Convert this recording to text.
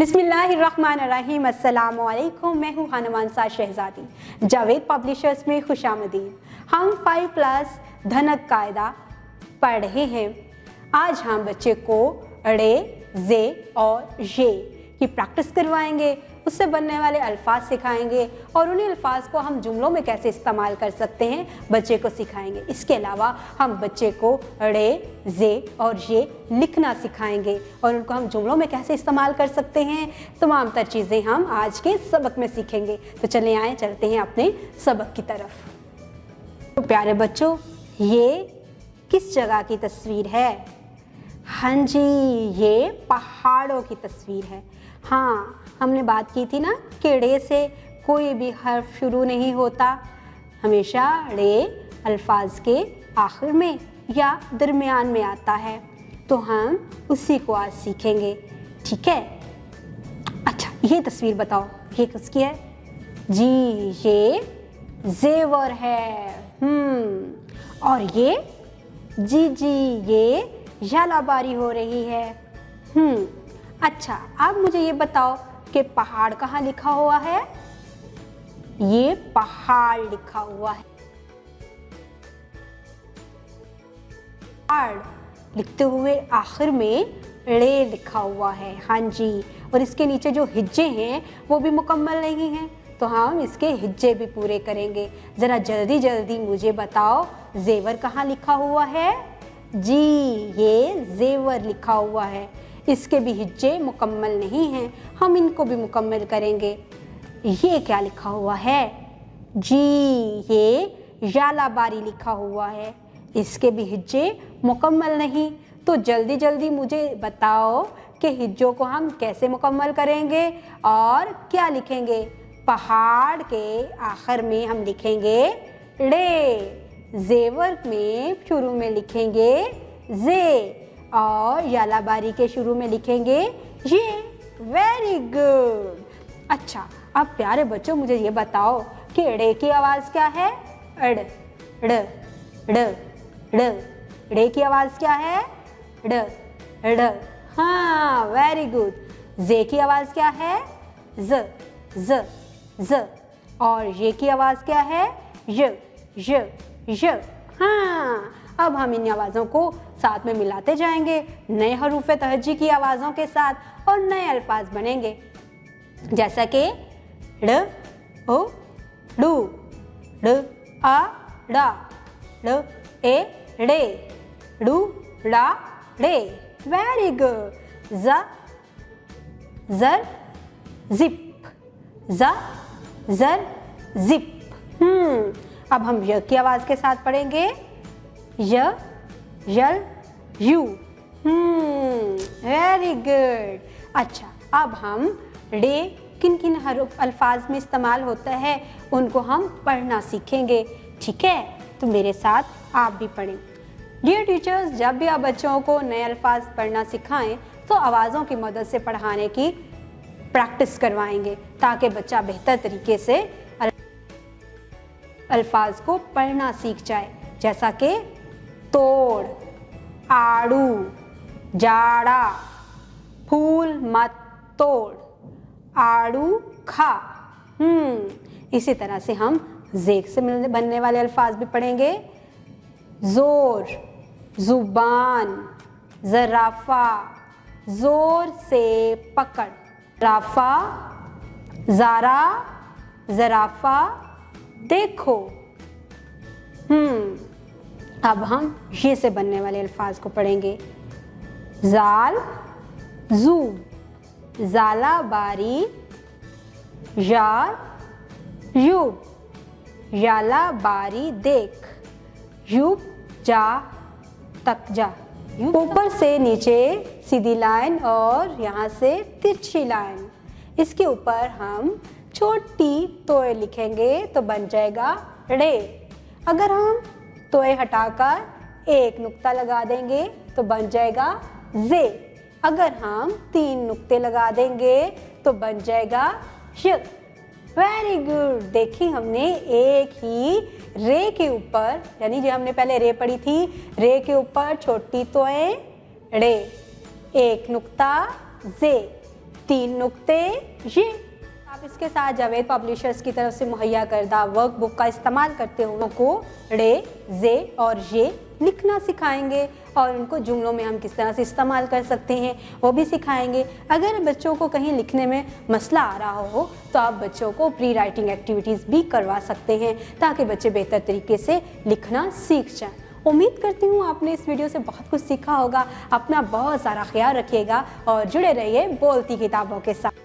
बिस्मिल्लाहिर्रहमानिर्रहीम। अस्सलामु अलैकुम। मैं हूँ हनुमान साज शहजादी। जावेद पब्लिशर्स में खुशामदीद। हम 5+ धनक कायदा पढ़ रहे हैं। आज हम बच्चे को अड़े, जे और ये की प्रैक्टिस करवाएंगे, उससे बनने वाले अल्फाज सिखाएंगे और उन्हीं अल्फाज को हम जुमलों में कैसे इस्तेमाल कर सकते हैं बच्चे को सिखाएंगे। इसके अलावा हम बच्चे को अड़े, जे और ये लिखना सिखाएंगे और उनको हम जुमलों में कैसे इस्तेमाल कर सकते हैं। तमाम तर चीज़ें हम आज के सबक में सीखेंगे। तो चले आए, चलते हैं अपने सबक की तरफ। तो प्यारे बच्चों, ये किस जगह की तस्वीर है? हाँ जी, ये पहाड़ों की तस्वीर है। हाँ, हमने बात की थी ना कि ड़े से कोई भी हर्फ शुरू नहीं होता, हमेशा ड़े अल्फाज के आखिर में या दरमियान में आता है। तो हम उसी को आज सीखेंगे, ठीक है? अच्छा, ये तस्वीर बताओ, ये किसकी है? जी, ये जेवर है। और ये ये झालाबारी हो रही है। अच्छा, अब मुझे ये बताओ कि पहाड़ कहाँ लिखा हुआ है? ये पहाड़ लिखा हुआ है। पहाड़ लिखते हुए आखिर में ड़े लिखा हुआ है। हाँ जी, और इसके नीचे जो हिज्जे हैं वो भी मुकम्मल नहीं हैं, तो हम इसके हिज्जे भी पूरे करेंगे। ज़रा जल्दी जल्दी मुझे बताओ, जेवर कहाँ लिखा हुआ है? जी, ये जेवर लिखा हुआ है। इसके भी हिज्जे मुकम्मल नहीं हैं, हम इनको भी मुकम्मल करेंगे। ये क्या लिखा हुआ है? जी, ये झालाबारी लिखा हुआ है। इसके भी हिज्जे मुकम्मल नहीं। तो जल्दी जल्दी मुझे बताओ कि हिज्जों को हम कैसे मुकम्मल करेंगे और क्या लिखेंगे? पहाड़ के आखिर में हम लिखेंगे ड़े, जेवर में शुरू में लिखेंगे जे और झालाबारी के शुरू में लिखेंगे ये। Very good. अच्छा, अब प्यारे बच्चों मुझे ये बताओ कि ड़े की आवाज़ क्या है? अड़, ड़, ड़, ड़। ड़े की आवाज़ क्या है? ड़, ड़। हाँ, वेरी गुड। जे की आवाज़ क्या है? ज, ज, ज। और ये की आवाज़ क्या है? य, य, य। हाँ, अब हम इन आवाज़ों को साथ में मिलाते जाएंगे नए हरूफ तहज्जी की आवाज़ों के साथ और नए अल्फाज बनेंगे, जैसा कि ड़, ओ, डू, ड़, आ, डा, ड़, ए, ड़े, डू, डा, डे। Very good. ज, जर, जिप, ज, जर, जिप। अब हम य की आवाज़ के साथ पढ़ेंगे। य, यल, यू। Very good. अच्छा, अब हम ड़े किन किन अल्फाज में इस्तेमाल होता है उनको हम पढ़ना सीखेंगे, ठीक है? तो मेरे साथ आप भी पढ़ें। डियर टीचर्स, जब भी आप बच्चों को नए अल्फाज पढ़ना सिखाएं तो आवाज़ों की मदद से पढ़ाने की प्रैक्टिस करवाएंगे ताकि बच्चा बेहतर तरीके से अल्फाज को पढ़ना सीख जाए, जैसा कि तोड़, आड़ू, जाड़ा, फूल मत तोड़, आड़ू खा। इसी तरह से हम जेक से बनने वाले अल्फाज भी पढ़ेंगे। जोर, जुबान, जराफा, जोर से पकड़, राफा, ज़ारा, जराफा, देखो। अब हम ये से बनने वाले अल्फाज को पढ़ेंगे। जाल, जू, झालाबारी, यार, यूब, झालाबारी देख, यूब जा, तक जा। ऊपर से नीचे सीधी लाइन और यहाँ से तिरछी लाइन, इसके ऊपर हम छोटी तोय लिखेंगे तो बन जाएगा ड़े। अगर हम तोय हटाकर एक नुक्ता लगा देंगे तो बन जाएगा जे। अगर हम 3 नुक्ते लगा देंगे तो बन जाएगा य। Very good. देखिए, हमने एक ही रे के ऊपर, यानी जो हमने पहले रे पढ़ी थी, रे के ऊपर छोटी तोय ड़े, एक नुक्ता जे, 3 नुक्ते ये। आप इसके साथ जावेद पब्लिशर्स की तरफ से मुहैया करदा वर्कबुक का इस्तेमाल करते हुए को रे, जे और ये लिखना सिखाएंगे और उनको जुमलों में हम किस तरह से इस्तेमाल कर सकते हैं वो भी सिखाएंगे। अगर बच्चों को कहीं लिखने में मसला आ रहा हो तो आप बच्चों को प्री राइटिंग एक्टिविटीज़ भी करवा सकते हैं ताकि बच्चे बेहतर तरीके से लिखना सीख जाएं। उम्मीद करती हूँ आपने इस वीडियो से बहुत कुछ सीखा होगा। अपना बहुत सारा ख्याल रखिएगा और जुड़े रहिए बोलती किताबों के साथ।